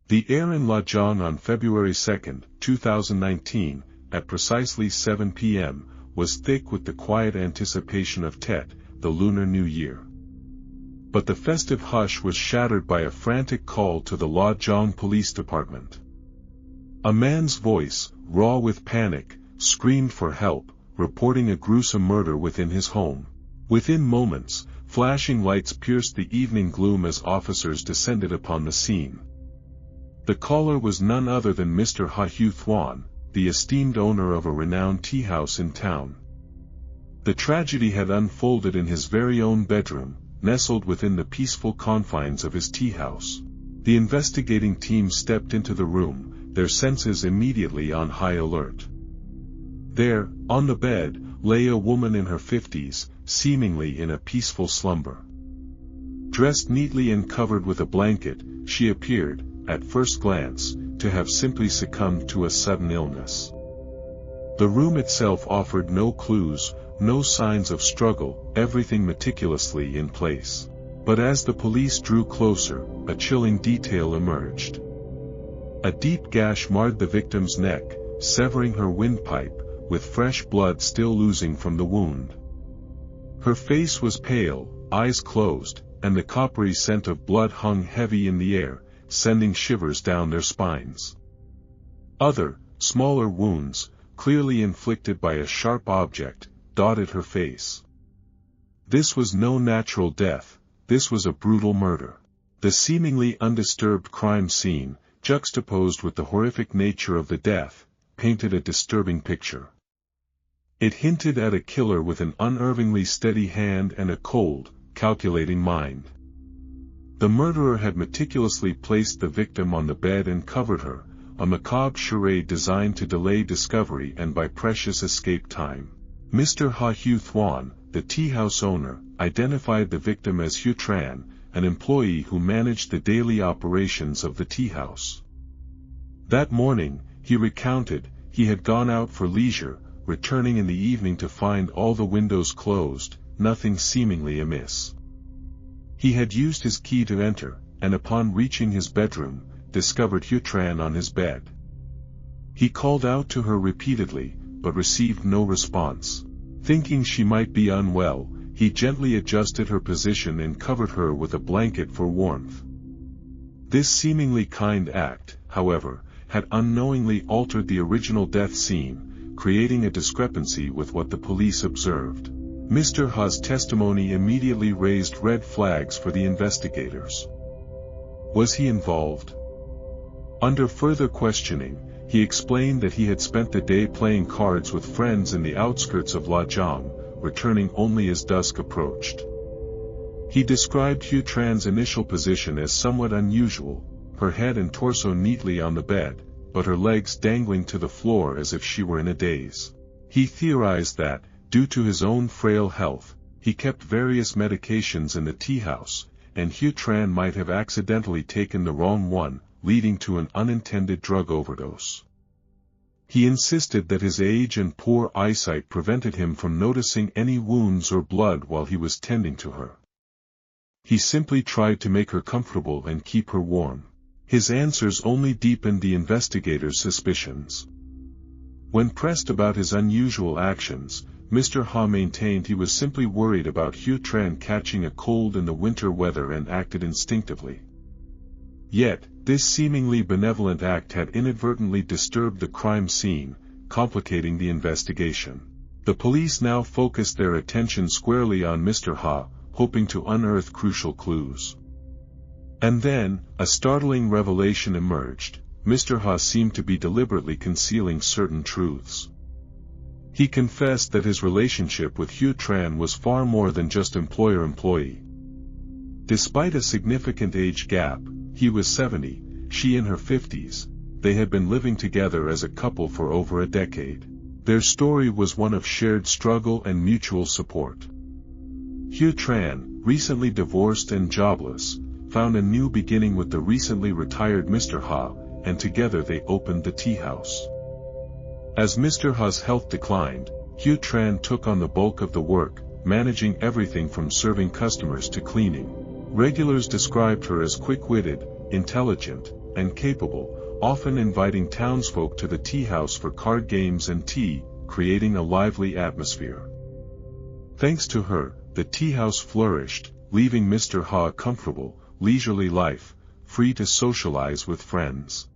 The air in La Jong on February 2, 2019, at precisely 7 p.m., was thick with the quiet anticipation of Tet, the Lunar New Year. But the festive hush was shattered by a frantic call to the La Jong Police Department. A man's voice, raw with panic, screamed for help, reporting a gruesome murder within his home. Within moments, flashing lights pierced the evening gloom as officers descended upon the scene. The caller was none other than Mr. Ha Hu Thuan, the esteemed owner of a renowned tea house in town. The tragedy had unfolded in his very own bedroom, nestled within the peaceful confines of his tea house. The investigating team stepped into the room, their senses immediately on high alert. There, on the bed, lay a woman in her 50s, seemingly in a peaceful slumber. Dressed neatly and covered with a blanket, she appeared, at first glance, to have simply succumbed to a sudden illness. The room itself offered no clues, no signs of struggle, everything meticulously in place. But as the police drew closer, a chilling detail emerged. A deep gash marred the victim's neck, severing her windpipe, with fresh blood still oozing from the wound. Her face was pale, eyes closed, and the coppery scent of blood hung heavy in the air, sending shivers down their spines. Other, smaller wounds, clearly inflicted by a sharp object, dotted her face. This was no natural death, this was a brutal murder. The seemingly undisturbed crime scene, juxtaposed with the horrific nature of the death, painted a disturbing picture. It hinted at a killer with an unerringly steady hand and a cold, calculating mind. The murderer had meticulously placed the victim on the bed and covered her, a macabre charade designed to delay discovery and buy precious escape time. Mr. Ha Hu Thuan, the tea house owner, identified the victim as Hu Tran, an employee who managed the daily operations of the tea house. That morning, he recounted, he had gone out for leisure, returning in the evening to find all the windows closed, nothing seemingly amiss. He had used his key to enter, and upon reaching his bedroom, discovered Hu Tran on his bed. He called out to her repeatedly, but received no response. Thinking she might be unwell, he gently adjusted her position and covered her with a blanket for warmth. This seemingly kind act, however, had unknowingly altered the original death scene, creating a discrepancy with what the police observed. Mr. Ha's testimony immediately raised red flags for the investigators. Was he involved? Under further questioning, he explained that he had spent the day playing cards with friends in the outskirts of La Jong, returning only as dusk approached. He described Hu Tran's initial position as somewhat unusual, her head and torso neatly on the bed, but her legs dangling to the floor as if she were in a daze. He theorized that, due to his own frail health, he kept various medications in the tea house, and Hu Tran might have accidentally taken the wrong one, leading to an unintended drug overdose. He insisted that his age and poor eyesight prevented him from noticing any wounds or blood while he was tending to her. He simply tried to make her comfortable and keep her warm. His answers only deepened the investigators' suspicions. When pressed about his unusual actions, Mr. Ha maintained he was simply worried about Hu Tran catching a cold in the winter weather and acted instinctively. Yet, this seemingly benevolent act had inadvertently disturbed the crime scene, complicating the investigation. The police now focused their attention squarely on Mr. Ha, hoping to unearth crucial clues. And then, a startling revelation emerged. Mr. Ha seemed to be deliberately concealing certain truths. He confessed that his relationship with Hu Tran was far more than just employer-employee. Despite a significant age gap, he was 70, she in her 50s, they had been living together as a couple for over a decade. Their story was one of shared struggle and mutual support. Hu Tran, recently divorced and jobless, found a new beginning with the recently retired Mr. Ha, and together they opened the tea house. As Mr. Ha's health declined, Hu Tran took on the bulk of the work, managing everything from serving customers to cleaning. Regulars described her as quick-witted, intelligent, and capable, often inviting townsfolk to the Teahouse for card games and tea, creating a lively atmosphere. Thanks to her, the Teahouse flourished, leaving Mr. Ha a comfortable, leisurely life, free to socialize with friends.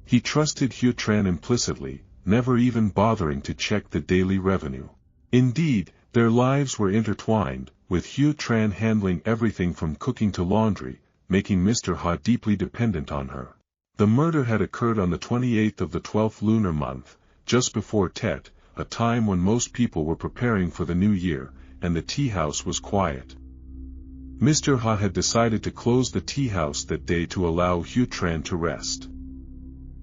He trusted Hugh Tran implicitly, never even bothering to check the daily revenue. Indeed, their lives were intertwined, with Hugh Tran handling everything from cooking to laundry, making Mr. Ha deeply dependent on her. The murder had occurred on the 28th of the 12th lunar month, just before Tet, a time when most people were preparing for the new year, and the Teahouse was quiet. Mr. Ha had decided to close the Teahouse that day to allow Hugh Tran to rest.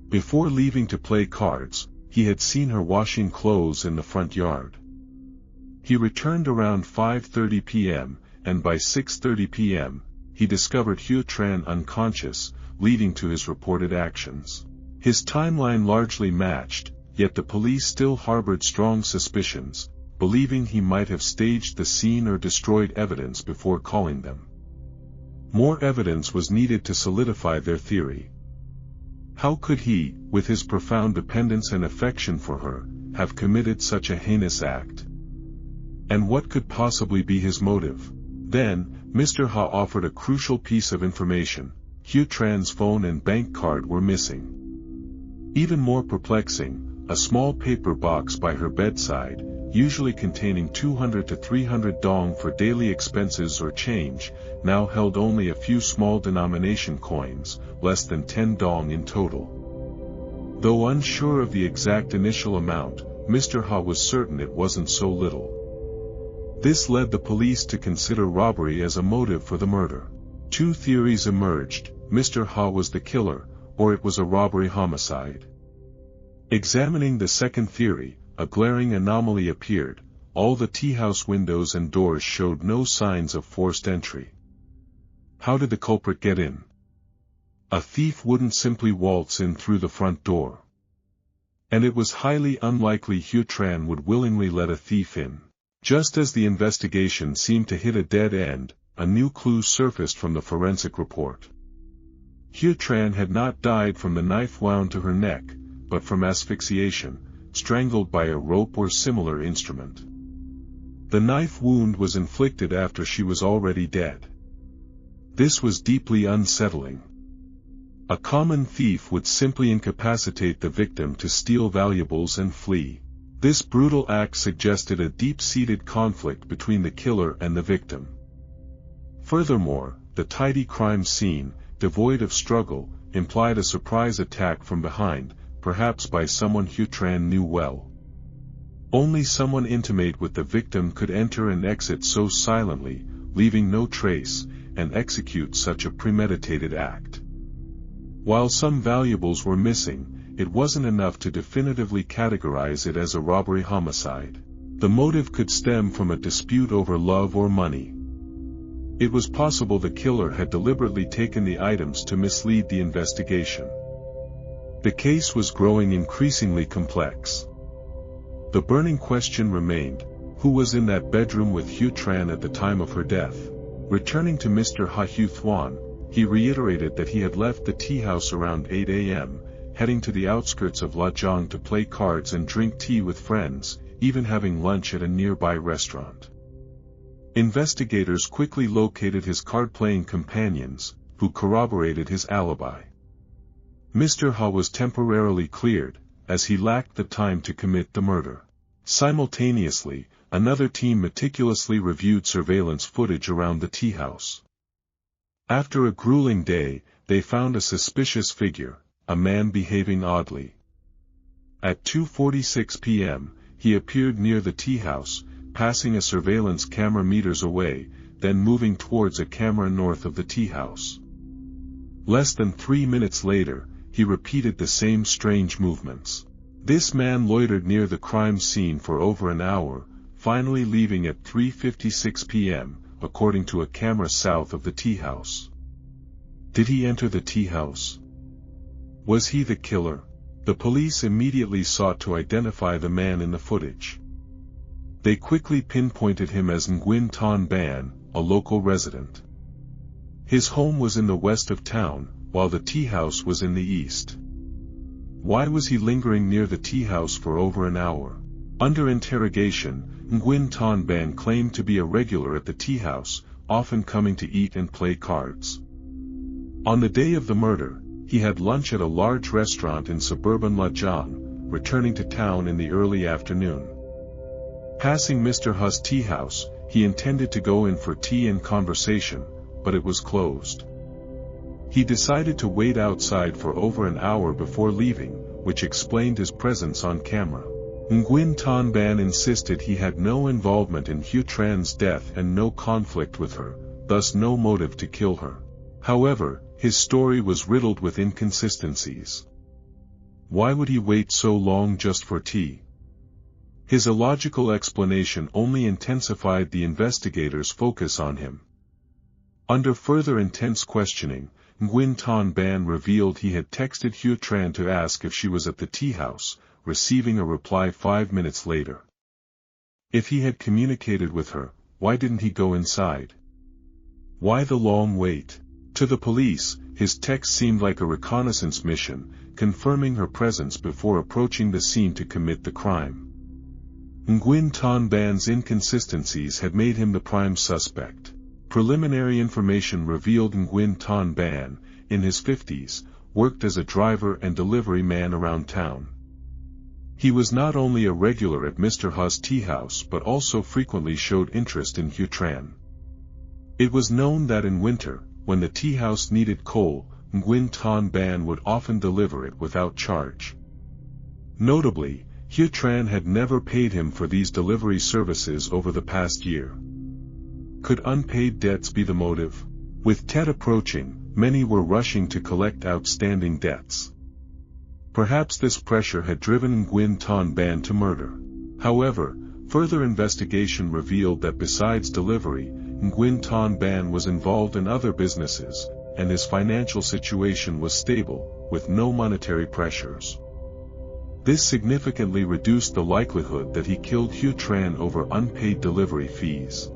Before leaving to play cards, he had seen her washing clothes in the front yard. He returned around 5:30 p.m., and by 6:30 p.m., he discovered Hugh Tran unconscious, leading to his reported actions. His timeline largely matched, yet the police still harbored strong suspicions, believing he might have staged the scene or destroyed evidence before calling them. More evidence was needed to solidify their theory. How could he, with his profound dependence and affection for her, have committed such a heinous act? And what could possibly be his motive? Then, Mr. Ha offered a crucial piece of information: Hugh Tran's phone and bank card were missing. Even more perplexing, a small paper box by her bedside, usually containing 200 to 300 dong for daily expenses or change, now held only a few small denomination coins, less than 10 dong in total. Though unsure of the exact initial amount, Mr. Ha was certain it wasn't so little. This led the police to consider robbery as a motive for the murder. Two theories emerged: Mr. Ha was the killer, or it was a robbery homicide. Examining the second theory, a glaring anomaly appeared: all the Teahouse windows and doors showed no signs of forced entry. How did the culprit get in? A thief wouldn't simply waltz in through the front door. And it was highly unlikely Hugh Tran would willingly let a thief in. Just as the investigation seemed to hit a dead end, a new clue surfaced from the forensic report. Hugh Tran had not died from the knife wound to her neck, but from asphyxiation, strangled by a rope or similar instrument. The knife wound was inflicted after she was already dead. This was deeply unsettling. A common thief would simply incapacitate the victim to steal valuables and flee. This brutal act suggested a deep-seated conflict between the killer and the victim. Furthermore, the tidy crime scene, devoid of struggle, implied a surprise attack from behind, perhaps by someone Hugh Tran knew well. Only someone intimate with the victim could enter and exit so silently, leaving no trace, and execute such a premeditated act. While some valuables were missing, it wasn't enough to definitively categorize it as a robbery homicide. The motive could stem from a dispute over love or money. It was possible the killer had deliberately taken the items to mislead the investigation. The case was growing increasingly complex. The burning question remained: who was in that bedroom with Hugh Tran at the time of her death? Returning to Mr. Ha Hugh Thuan, he reiterated that he had left the Teahouse around 8 a.m., heading to the outskirts of Lajong to play cards and drink tea with friends, even having lunch at a nearby restaurant. Investigators quickly located his card-playing companions, who corroborated his alibi. Mr. Ha was temporarily cleared, as he lacked the time to commit the murder. Simultaneously, another team meticulously reviewed surveillance footage around the Teahouse. After a grueling day, they found a suspicious figure, a man behaving oddly. At 2:46 p.m., he appeared near the Teahouse, passing a surveillance camera meters away, then moving towards a camera north of the Teahouse. Less than 3 minutes later, he repeated the same strange movements. This man loitered near the crime scene for over an hour, finally leaving at 3:56 p.m., according to a camera south of the Teahouse. Did he enter the Teahouse? Was he the killer? The police immediately sought to identify the man in the footage. They quickly pinpointed him as Nguyen Ton Ban, a local resident. His home was in the west of town, while the Teahouse was in the east. Why was he lingering near the Teahouse for over an hour? Under interrogation, Nguyen Thanh Ban claimed to be a regular at the Teahouse, often coming to eat and play cards. On the day of the murder, he had lunch at a large restaurant in suburban La Giang, returning to town in the early afternoon. Passing Mr. Hu's Teahouse, he intended to go in for tea and conversation, but it was closed. He decided to wait outside for over an hour before leaving, which explained his presence on camera. Nguyen Thanh Ban insisted he had no involvement in Hue Tran's death and no conflict with her, thus no motive to kill her. However, his story was riddled with inconsistencies. Why would he wait so long just for tea? His illogical explanation only intensified the investigators' focus on him. Under further intense questioning, Nguyen Thanh Ban revealed he had texted Hue Tran to ask if she was at the Teahouse, receiving a reply 5 minutes later. If he had communicated with her, why didn't he go inside? Why the long wait? To the police, his text seemed like a reconnaissance mission, confirming her presence before approaching the scene to commit the crime. Nguyen Thanh Ban's inconsistencies had made him the prime suspect. Preliminary information revealed Nguyen Thanh Ban, in his 50s, worked as a driver and delivery man around town. He was not only a regular at Mr. Hu's Teahouse but also frequently showed interest in Hue Tran. It was known that in winter, when the Teahouse needed coal, Nguyen Thanh Ban would often deliver it without charge. Notably, Hue Tran had never paid him for these delivery services over the past year. Could unpaid debts be the motive? With Tet approaching, many were rushing to collect outstanding debts. Perhaps this pressure had driven Nguyen Thanh Ban to murder. However, further investigation revealed that besides delivery, Nguyen Thanh Ban was involved in other businesses, and his financial situation was stable, with no monetary pressures. This significantly reduced the likelihood that he killed Hue Tran over unpaid delivery fees.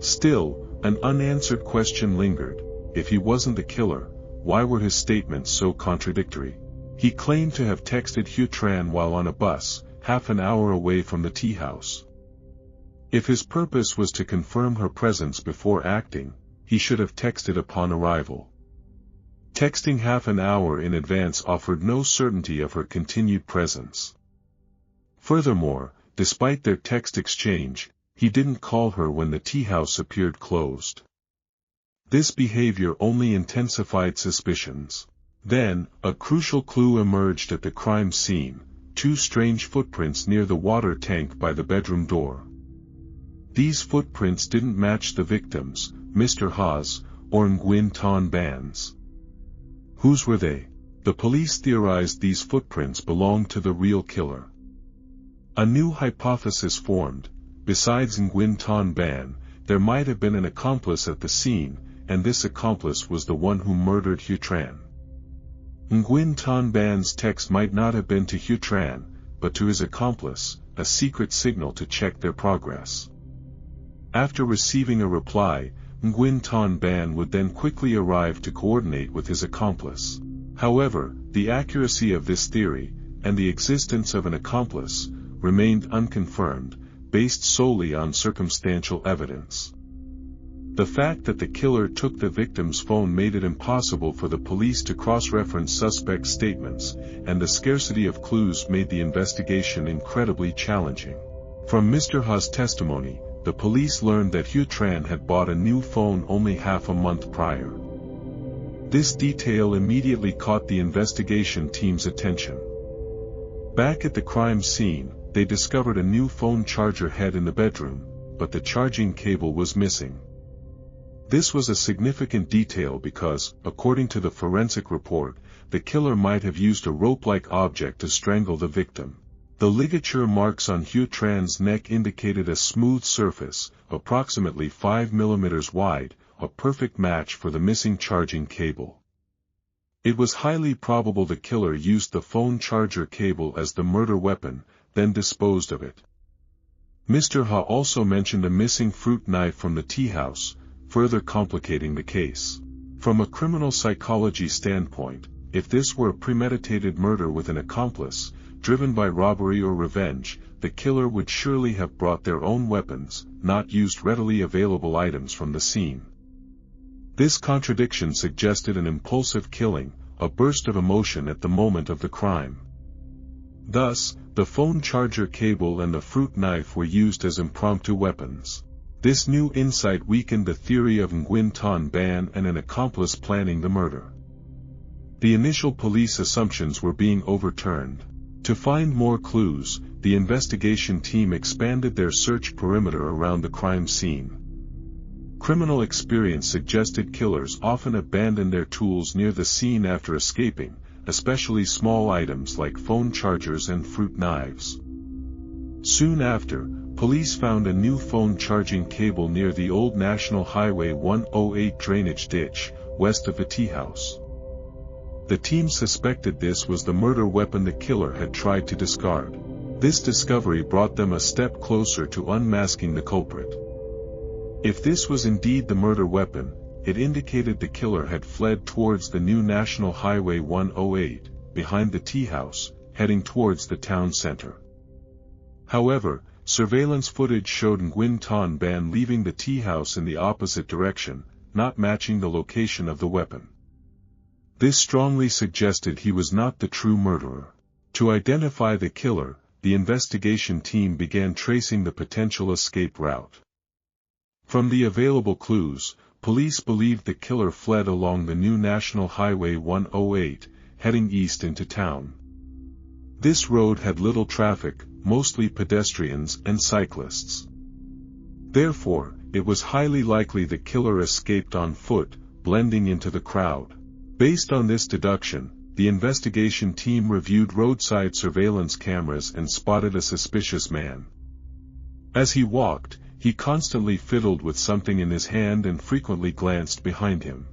Still, an unanswered question lingered: if he wasn't the killer, why were his statements so contradictory? He claimed to have texted Hue Tran while on a bus, half an hour away from the Teahouse. If his purpose was to confirm her presence before acting, he should have texted upon arrival. Texting half an hour in advance offered no certainty of her continued presence. Furthermore, despite their text exchange, he didn't call her when the Teahouse appeared closed. This behavior only intensified suspicions. Then, a crucial clue emerged at the crime scene: 2 strange footprints near the water tank by the bedroom door. These footprints didn't match the victims, Mr. Ha's, or Nguyen Thanh Ban's. Whose were they? The police theorized these footprints belonged to the real killer. A new hypothesis formed: besides Nguyen Thanh Ban, there might have been an accomplice at the scene, and this accomplice was the one who murdered Hue Tran. Nguyen Thanh Ban's text might not have been to Hue Tran, but to his accomplice, a secret signal to check their progress. After receiving a reply, Nguyen Thanh Ban would then quickly arrive to coordinate with his accomplice. However, the accuracy of this theory, and the existence of an accomplice, remained unconfirmed, based solely on circumstantial evidence. The fact that the killer took the victim's phone made it impossible for the police to cross-reference suspects' statements, and the scarcity of clues made the investigation incredibly challenging. From Mr. Hu's testimony, the police learned that Hue Tran had bought a new phone only half a month prior. This detail immediately caught the investigation team's attention. Back at the crime scene, they discovered a new phone charger head in the bedroom, but the charging cable was missing. This was a significant detail because, according to the forensic report, the killer might have used a rope-like object to strangle the victim. The ligature marks on Hue Tran's neck indicated a smooth surface, approximately 5 mm wide, a perfect match for the missing charging cable. It was highly probable the killer used the phone charger cable as the murder weapon, then disposed of it. Mr. Ha also mentioned a missing fruit knife from the Teahouse, further complicating the case. From a criminal psychology standpoint, if this were a premeditated murder with an accomplice, driven by robbery or revenge, the killer would surely have brought their own weapons, not used readily available items from the scene. This contradiction suggested an impulsive killing, a burst of emotion at the moment of the crime. Thus, the phone charger cable and the fruit knife were used as impromptu weapons. This new insight weakened the theory of Nguyen Thanh Ban and an accomplice planning the murder. The initial police assumptions were being overturned. To find more clues, the investigation team expanded their search perimeter around the crime scene. Criminal experience suggested killers often abandoned their tools near the scene after escaping, especially small items like phone chargers and fruit knives. Soon after, police found a new phone charging cable near the old National Highway 108 drainage ditch, west of the Teahouse. The team suspected this was the murder weapon the killer had tried to discard. This discovery brought them a step closer to unmasking the culprit. If this was indeed the murder weapon, it indicated the killer had fled towards the new National Highway 108, behind the Teahouse, heading towards the town center. However, surveillance footage showed Nguyen Thanh Ban leaving the Teahouse in the opposite direction, not matching the location of the weapon. This strongly suggested he was not the true murderer. To identify the killer, the investigation team began tracing the potential escape route. From the available clues, police believed the killer fled along the new National Highway 108, heading east into town. This road had little traffic, mostly pedestrians and cyclists. Therefore, it was highly likely the killer escaped on foot, blending into the crowd. Based on this deduction, the investigation team reviewed roadside surveillance cameras and spotted a suspicious man. As he walked, he constantly fiddled with something in his hand and frequently glanced behind him.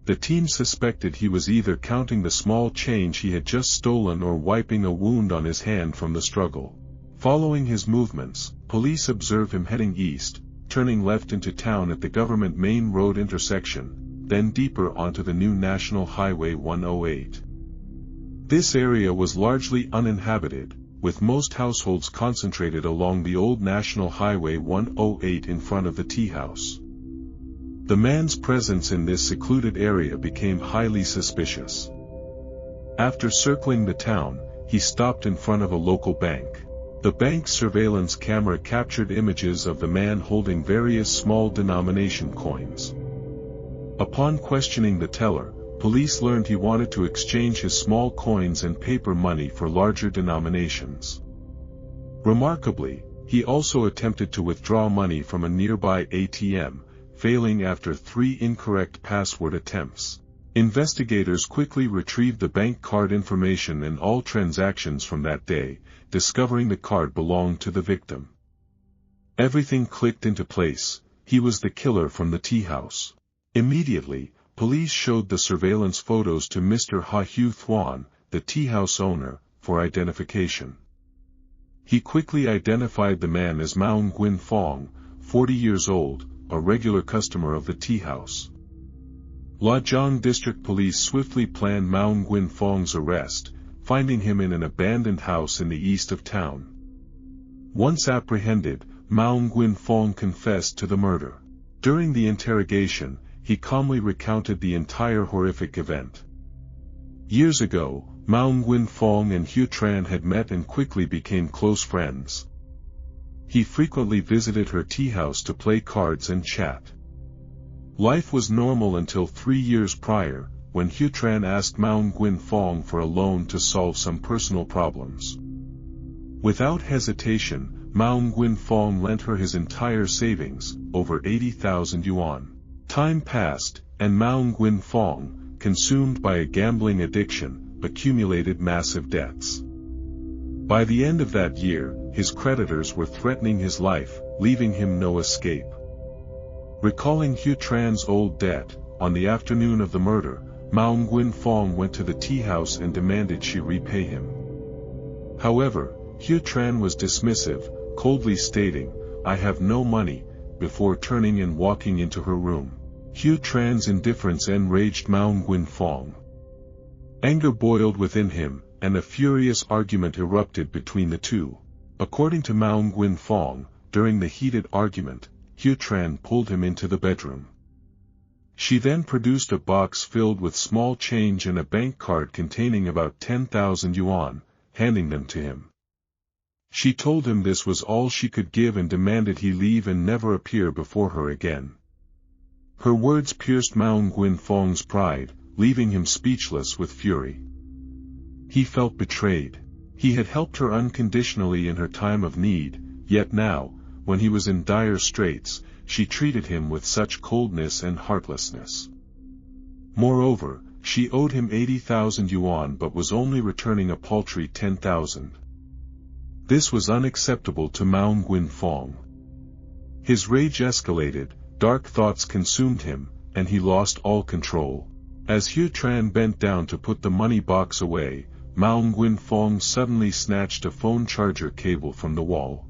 The team suspected he was either counting the small change he had just stolen or wiping a wound on his hand from the struggle. Following his movements, police observed him heading east, turning left into town at the government main road intersection, then deeper onto the new National Highway 108. This area was largely uninhabited, with most households concentrated along the old National Highway 108 in front of the Teahouse. The man's presence in this secluded area became highly suspicious. After circling the town, he stopped in front of a local bank. The bank's surveillance camera captured images of the man holding various small denomination coins. Upon questioning the teller, police learned he wanted to exchange his small coins and paper money for larger denominations. Remarkably, he also attempted to withdraw money from a nearby ATM, failing after 3 incorrect password attempts. Investigators quickly retrieved the bank card information and all transactions from that day, discovering the card belonged to the victim. Everything clicked into place. He was the killer from the Teahouse. Immediately, police showed the surveillance photos to Mr. Ha Hu Thuan, the Teahouse owner, for identification. He quickly identified the man as Mao Nguyen Phong, 40 years old, a regular customer of the Teahouse. La Giang District Police swiftly planned Mao Nguyen Phong's arrest, finding him in an abandoned house in the east of town. Once apprehended, Mao Nguyen Phong confessed to the murder. During the interrogation, he calmly recounted the entire horrific event. Years ago, Mao Nguyen Phong and Hu Tran had met and quickly became close friends. He frequently visited her Teahouse to play cards and chat. Life was normal until 3 years prior, when Hu Tran asked Mao Nguyen Phong for a loan to solve some personal problems. Without hesitation, Mao Nguyen Phong lent her his entire savings, over 80,000 yuan. Time passed, and Mao Nguyen Phong, consumed by a gambling addiction, accumulated massive debts. By the end of that year, his creditors were threatening his life, leaving him no escape. Recalling Hu Tran's old debt, on the afternoon of the murder, Mao Nguyen Phong went to the Teahouse and demanded she repay him. However, Hu Tran was dismissive, coldly stating, "I have no money, before turning and walking into her room. Hugh Tran's indifference enraged Mao Nguyen-Phong. Anger boiled within him, and a furious argument erupted between the two. According to Mao Nguyen-Phong, during the heated argument, Hugh Tran pulled him into the bedroom. She then produced a box filled with small change and a bank card containing about 10,000 yuan, handing them to him. She told him this was all she could give and demanded he leave and never appear before her again. Her words pierced Mao Nguyen-Phong's pride, leaving him speechless with fury. He felt betrayed. He had helped her unconditionally in her time of need, yet now, when he was in dire straits, she treated him with such coldness and heartlessness. Moreover, she owed him 80,000 yuan but was only returning a paltry 10,000. This was unacceptable to Mao Nguyen-Phong. His rage escalated, dark thoughts consumed him, and he lost all control. As Hugh Tran bent down to put the money box away, Mao Nguyen-Phong suddenly snatched a phone charger cable from the wall.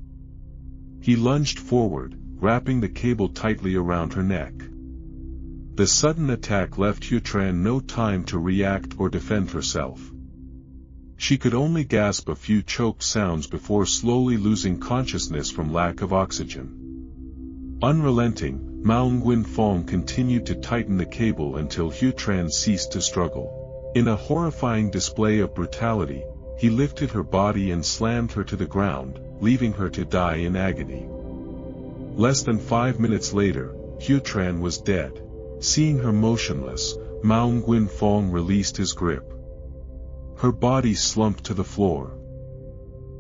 He lunged forward, wrapping the cable tightly around her neck. The sudden attack left Hugh Tran no time to react or defend herself. She could only gasp a few choked sounds before slowly losing consciousness from lack of oxygen. Unrelenting, Mao Nguyen-Phong continued to tighten the cable until Hugh Tran ceased to struggle. In a horrifying display of brutality, he lifted her body and slammed her to the ground, leaving her to die in agony. Less than 5 minutes later, Hugh Tran was dead. Seeing her motionless, Mao Nguyen-Phong released his grip. Her body slumped to the floor.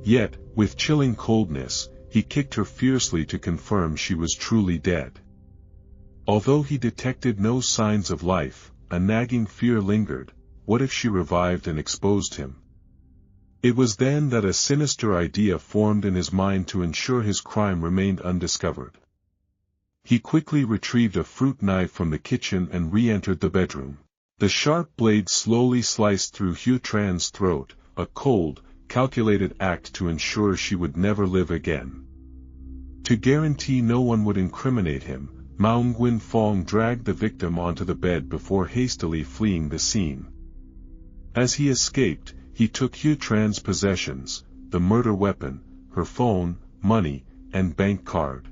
Yet, with chilling coldness, he kicked her fiercely to confirm she was truly dead. Although he detected no signs of life, a nagging fear lingered. What if she revived and exposed him? It was then that a sinister idea formed in his mind to ensure his crime remained undiscovered. He quickly retrieved a fruit knife from the kitchen and re-entered the bedroom. The sharp blade slowly sliced through Hugh Tran's throat, a cold, calculated act to ensure she would never live again. To guarantee no one would incriminate him, Mao Nguyen-Phong dragged the victim onto the bed before hastily fleeing the scene. As he escaped, he took Hugh Tran's possessions, the murder weapon, her phone, money, and bank card.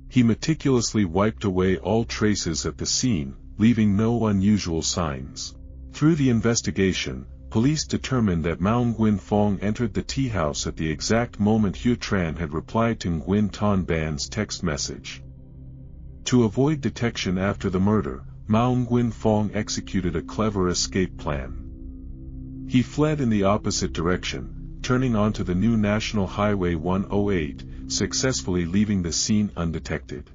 He meticulously wiped away all traces at the scene, leaving no unusual signs. Through the investigation, police determined that Mao Nguyen-Phong entered the Teahouse at the exact moment Hugh Tran had replied to Nguyen Thanh Ban's text message. To avoid detection after the murder, Mao Nguyen-Phong executed a clever escape plan. He fled in the opposite direction, turning onto the new National Highway 108, successfully leaving the scene undetected.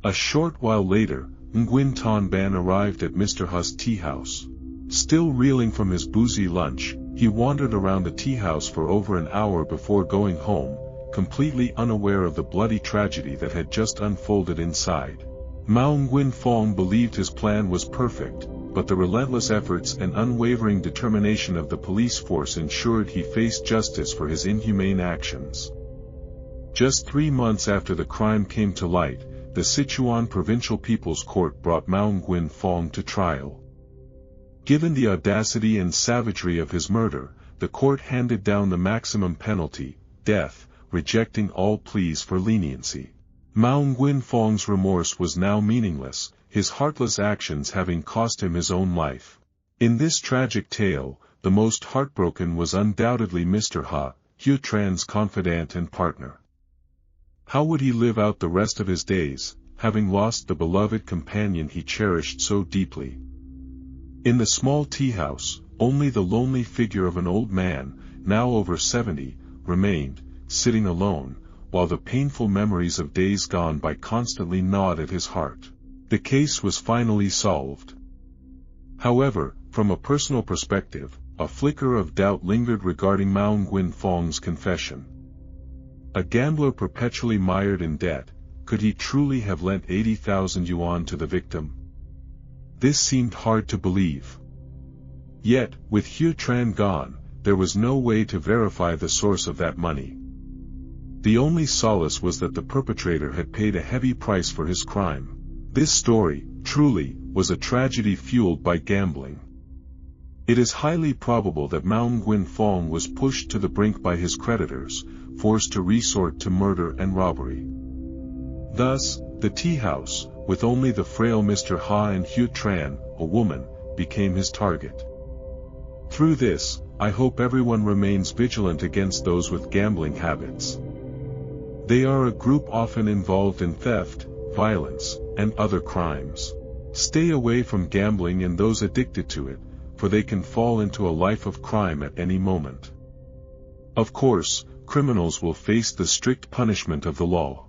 A short while later, Nguyen Thanh Ban arrived at Mr. Hu's Teahouse. Still reeling from his boozy lunch, he wandered around the teahouse for over an hour before going home, completely unaware of the bloody tragedy that had just unfolded inside. Mao Nguyen-Phong believed his plan was perfect, but the relentless efforts and unwavering determination of the police force ensured he faced justice for his inhumane actions. Just 3 months after the crime came to light, the Sichuan Provincial People's Court brought Mao Nguyen-Phong to trial. Given the audacity and savagery of his murder, the court handed down the maximum penalty, death, rejecting all pleas for leniency. Mao Nguyen-Phong's remorse was now meaningless, his heartless actions having cost him his own life. In this tragic tale, the most heartbroken was undoubtedly Mr. Ha, Hugh Tran's confidant and partner. How would he live out the rest of his days, having lost the beloved companion he cherished so deeply? In the small tea house, only the lonely figure of an old man, now over 70, remained, sitting alone, while the painful memories of days gone by constantly gnawed at his heart. The case was finally solved. However, from a personal perspective, a flicker of doubt lingered regarding Mao Nguyen-Phong's confession. A gambler perpetually mired in debt, could he truly have lent 80,000 yuan to the victim? This seemed hard to believe. Yet, with Hugh Tran gone, there was no way to verify the source of that money. The only solace was that the perpetrator had paid a heavy price for his crime. This story, truly, was a tragedy fueled by gambling. It is highly probable that Mao Nguyen Phong was pushed to the brink by his creditors, forced to resort to murder and robbery. Thus, the Teahouse, with only the frail Mr. Ha and Hu Tran, a woman, became his target. Through this, I hope everyone remains vigilant against those with gambling habits. They are a group often involved in theft, violence, and other crimes. Stay away from gambling and those addicted to it, for they can fall into a life of crime at any moment. Of course, criminals will face the strict punishment of the law.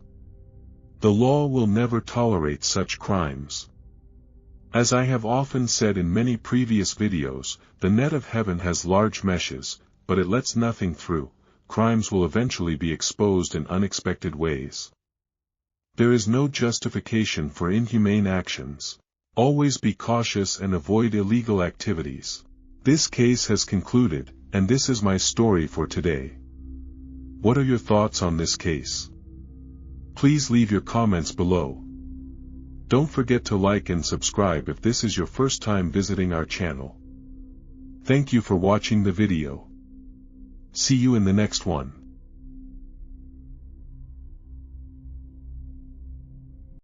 The law will never tolerate such crimes. As I have often said in many previous videos, the net of heaven has large meshes, but it lets nothing through. Crimes will eventually be exposed in unexpected ways. There is no justification for inhumane actions. Always be cautious and avoid illegal activities. This case has concluded, and this is my story for today. What are your thoughts on this case? Please leave your comments below. Don't forget to like and subscribe if this is your first time visiting our channel. Thank you for watching the video. See you in the next one.